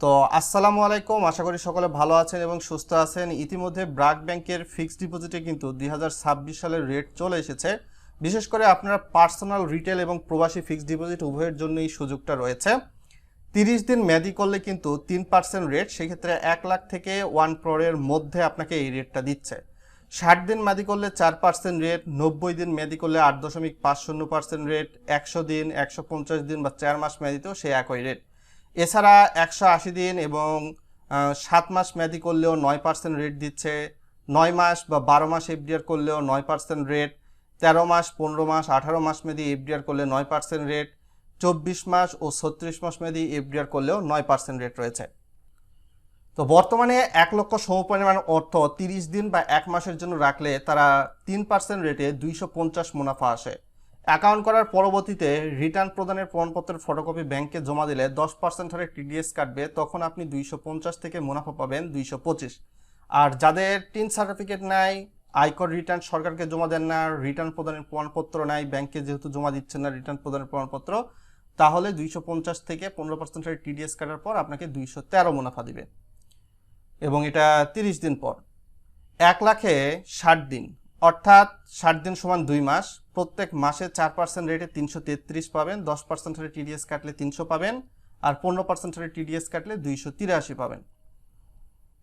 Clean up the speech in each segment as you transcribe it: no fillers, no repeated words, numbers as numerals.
তো আসসালামু আলাইকুম, আশা করি সকলে ভালো আছেন এবং সুস্থ আছেন। ইতিমধ্যে ব্র্যাক ব্যাংকের ফিক্সড ডিপোজিটে কিন্তু 2026 সালের রেট চলে এসেছে। বিশেষ করে আপনারা পার্সোনাল, রিটেল এবং প্রবাসী ফিক্সড ডিপোজিট উভয়ের জন্য এই সুযোগটা রয়েছে। 30 দিন মেয়াদি করলে কিন্তু 3% রেট, সেক্ষেত্রে 1 লাখ থেকে 1 crore মধ্যে আপনাকে এই রেটটা দিচ্ছে। 60 দিন মেয়াদি করলে 4% রেট, 90 দিন মেয়াদি করলে 8.50% রেট, 100 দিন, 150 দিন বা 4 মাস মেয়াদিতেও সেই একই রেট। এছাড়া 180 দিন এবং 7 মাস মেয়াদি করলেও 9% রেট দিচ্ছে। 9 মাস বা 12 মাস এফডিআর করলেও 9% রেট। 13 মাস, 15 মাস, 18 মাস মেয়াদি এফডিআর করলে 9% রেট। 24 মাস ও 36 মাস মেয়াদি এফডিআর করলেও 9% রেট রয়েছে। তো বর্তমানে 1 লক্ষ সমপরিমাণ অর্থ 30 দিন বা 1 মাসের জন্য রাখলে তারা 3% রেটে 250 মুনাফা আসে। অ্যাকাউন্ট করার পরবর্তীতে রিটার্ন প্রদানের প্রমাণপত্রের ফটোকপি ব্যাংকে জমা দিলে 10% হারে টিডিএস কাটবে, তখন আপনি 250 থেকে মুনাফা পাবেন 225। আর যাদের টিন সার্টিফিকেট নাই, আয়কর রিটার্ন সরকারকে জমা দেন না, রিটার্ন প্রদানের প্রমাণপত্র নাই, ব্যাংকে যেহেতু জমা দিচ্ছেন না রিটার্ন প্রদানের প্রমাণপত্র, তাহলে 250 থেকে 15% হারে টিডিএস কাটার পর আপনাকে 213 মুনাফা দিবে এবং এটা 30 দিন পর। 1 লাখে 60 দিন, অর্থাৎ 60 দিন সমান 2 মাস। প্রত্যেক মাসে 4% রেটে 333 পাবেন, 10% হারে টিডিএস কাটলে 300 পাবেন, আর 15% হারে টিডিএস কাটলে 283 পাবেন।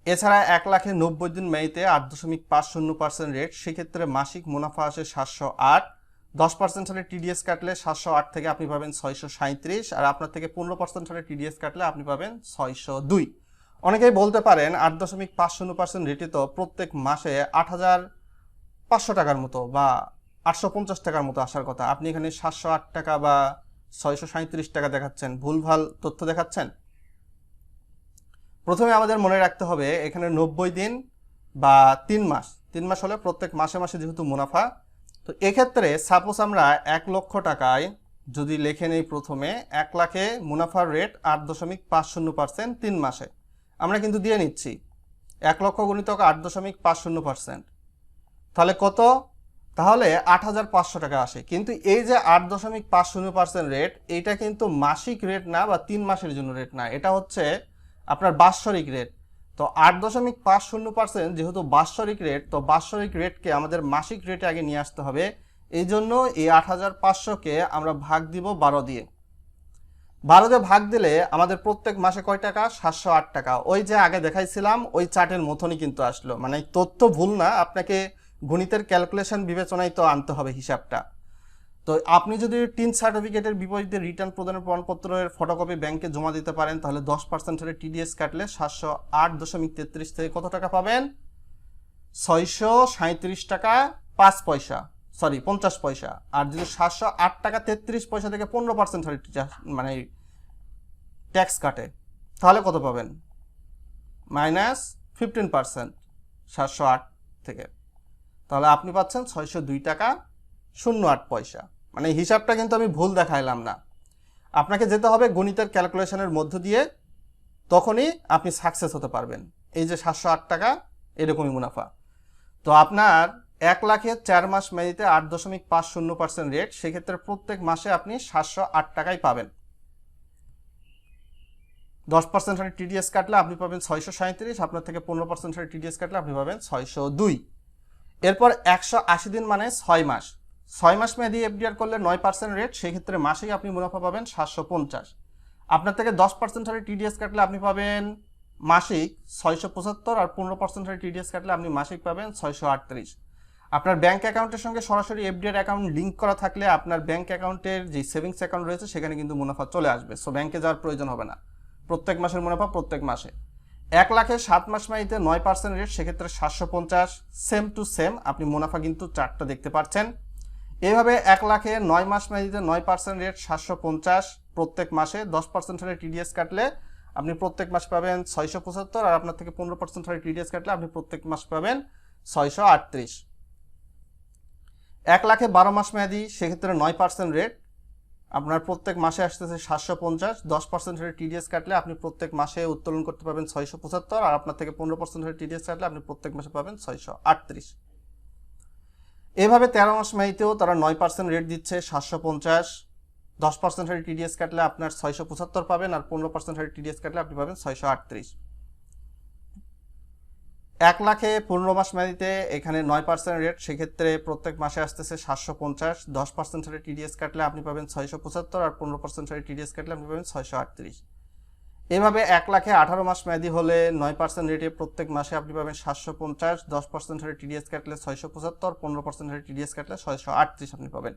এছাড়া 1 লাখে 90 দিন মেয়াদিতে 8.50% রেট, সেক্ষেত্রে মাসিক মুনাফা আসে 708। 10% হারে টিডিএস কাটলে 708 থেকে আপনি পাবেন 637, আর আপনার থেকে 15% হারে টিডিএস কাটলে আপনি পাবেন 602। অনেকেই বলতে পারেন 8.50% রেটে তো প্রত্যেক মাসে 8,500 টাকার মতো বা 850 টাকার মতো আসার কথা, আপনি এখানে 708 টাকা বা 637 টাকা দেখাচ্ছেন, ভুলভাল তথ্য দেখাচ্ছেন। প্রথমে আমাদের মনে রাখতে হবে এখানে 90 দিন বা 3 মাস হলে প্রত্যেক মাসে মাসে যেহেতু মুনাফা, তো এক্ষেত্রে সাপোজ আমরা 1 লক্ষ টাকায় যদি লিখে নেই, প্রথমে 1 লাখে মুনাফার রেট 8.50% 3 মাসে, আমরা কিন্তু দিয়ে নিচ্ছি 1 লক্ষ গুণিতক 8.50%, তাহলে কত? তাহলে 8,500 টাকা আসে। কিন্তু এই যে 8.50% রেট, এটা কিন্তু মাসিক রেট না বা 3 মাসের জন্য রেট না, এটা হচ্ছে আপনার বাৎসরিক রেট। তো 8.50% যেহেতু বাৎসরিক রেট, তো বাৎসরিক রেটকে আমাদের মাসিক রেটে আগে নিয়ে আসতে হবে। এই জন্য এই 8,500কে আমরা ভাগ দিব 12 দিয়ে। 12 দিয়ে ভাগ দিলে আমাদের প্রত্যেক মাসে কয় টাকা? 708 টাকা। ওই যে আগে দেখাইছিলাম ওই চার্টের মতনই কিন্তু আসলো, মানে তথ্য ভুল না, আপনাকে গণিতের ক্যালকুলেশন বিবেচনায় তো আনতে হবে হিসাবটা। তো আপনি যদি টিন সার্টিফিকেটের বিপরীতে রিটার্ন প্রদানের প্রমাণপত্রের ফটোকপি ব্যাংকে জমা দিতে পারেন, তাহলে 10% হারে টিডিএস কাটলে 708.33 থেকে কত টাকা পাবেন? 637 টাকা 5 পয়সা, সরি 50 পয়সা। আর যদি 708 টাকা 33 পয়সা থেকে 15% হারে মানে ট্যাক্স কাটে, তাহলে কত পাবেন? -15% 708 থেকে, তাহলে আপনি পাচ্ছেন 602 টাকা 08 পয়সা। মানে হিসাবটা কিন্তু আমি ভুল দেখাইলাম না, আপনাকে যেতে হবে গণিতের ক্যালকুলেশনের মধ্য দিয়ে, তখনই আপনি সাকসেস হতে পারবেন। এই যে 708 টাকা, এরকমই মুনাফা। তো আপনার 1 লাখে 4 মাস মেয়াদিতে 8.50% রেট, সেক্ষেত্রে প্রত্যেক মাসে আপনি 708 টাকাই পাবেন। 10% হারে টিডিএস কাটলে আপনি পাবেন 637, আপনার থেকে 15% হারে টিডিএস কাটলে আপনি পাবেন 602। এরপর 180 দিন মানে 6 মাস। 6 মাস মেয়াদি এফডিআর করলে 9% রেট, সেক্ষেত্রে মাসেই আপনি মুনাফা পাবেন 750। আপনার থেকে 10% হারে টিডিএস কাটলে আপনি পাবেন মাসিক 675, আর 15% হারে টিডিএস কাটলে আপনি মাসিক পাবেন 638। আপনার ব্যাংক অ্যাকাউন্টের সঙ্গে সরাসরি এফডিআর অ্যাকাউন্ট লিঙ্ক করা থাকলে আপনার ব্যাংক অ্যাকাউন্টের যে সেভিংস অ্যাকাউন্ট রয়েছে সেখানে কিন্তু মুনাফা চলে আসবে, সো ব্যাংকে যাওয়ার প্রয়োজন হবে না। প্রত্যেক মাসের মুনাফা প্রত্যেক মাসে। 1 লাখে 7 মাস মেয়াদিতে 9% রেট, সেক্ষেত্রে 750। সেম টু সেম, আপনি মুনাফা কিন্তু চারটা দেখতে পাচ্ছেন। এইভাবে 1 লাখে 9 মাস মেয়াদিতে 9% রেট 750 প্রত্যেক মাসে, 10% হারে টিডিএস কাটলে আপনি প্রত্যেক মাসে পাবেন 675, আর আপনার থেকে 15% হারে টিডিএস কাটলে আপনি প্রত্যেক মাসে পাবেন 638। 1 লাখে 12 মাস মেয়াদি, সেক্ষেত্রে 9% রেট, আপনার প্রত্যেক মাসে আসতেছে 750, 10% হারে টিডিএস কাটলে আপনি প্রত্যেক মাসে উত্তোলন করতে পারবেন 675, আর আপনার থেকে 15% হারে টিডিএস কাটলে আপনি প্রত্যেক মাসে পাবেন 638। এভাবে 13 মাস মেয়াদিতেও তারা 9% রেট দিচ্ছে 750, 10% হারে টিডিএস কাটলে আপনার 675 পাবেন, আর 15% হারে টিডিএস কাটলে আপনি পাবেন 638। 1 লাখে 15 মাস মেয়াদিতে এখানে 9% রেট, সেক্ষেত্রে প্রত্যেক মাসে আসতেছে 750। 10% হারে টিডিএস কাটলে আপনি পাবেন 675, আর 15% হারে টিডিএস কাটলে আপনি পাবেন 638। এভাবে 1 লাখে 18 মাস মেয়াদি হলে 9% রেটে প্রত্যেক মাসে আপনি পাবেন 750। 10% হারে টিডিএস কাটলে 675, 15% হারে টিডিএস কাটলে 638 আপনি পাবেন।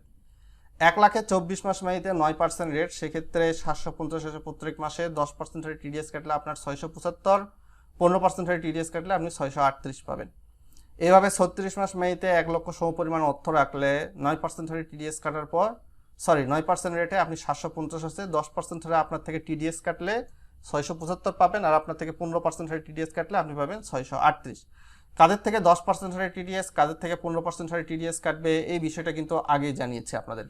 1 লাখে 24 মাস মেয়াদিতে 9% রেট, সেক্ষেত্রে 750 আসে প্রত্যেক মাসে। 10% হারে টিডিএস কাটলে আপনার 675, 15% হারে টিডিএস কাটলে আপনি 638 পাবেন। এভাবে 36 মাস মেয়াদিতে 1 লক্ষ সমপরিমাণ অর্থ রাখলে 9% হারে টিডিএস কাটার পর 9% রেটে আপনি 750 আছে, 10% হারে আপনার থেকে টিডিএস কাটলে 675 পাবেন, আর আপনার থেকে 15% হারে টিডিএস কাটলে আপনি পাবেন 638। কাদের থেকে 10% হারে টিডিএস, কাদের থেকে 15% হারে টিডিএস কাটবে, এই বিষয়টা কিন্তু আগেই জানিয়েছি আপনাদেরকে।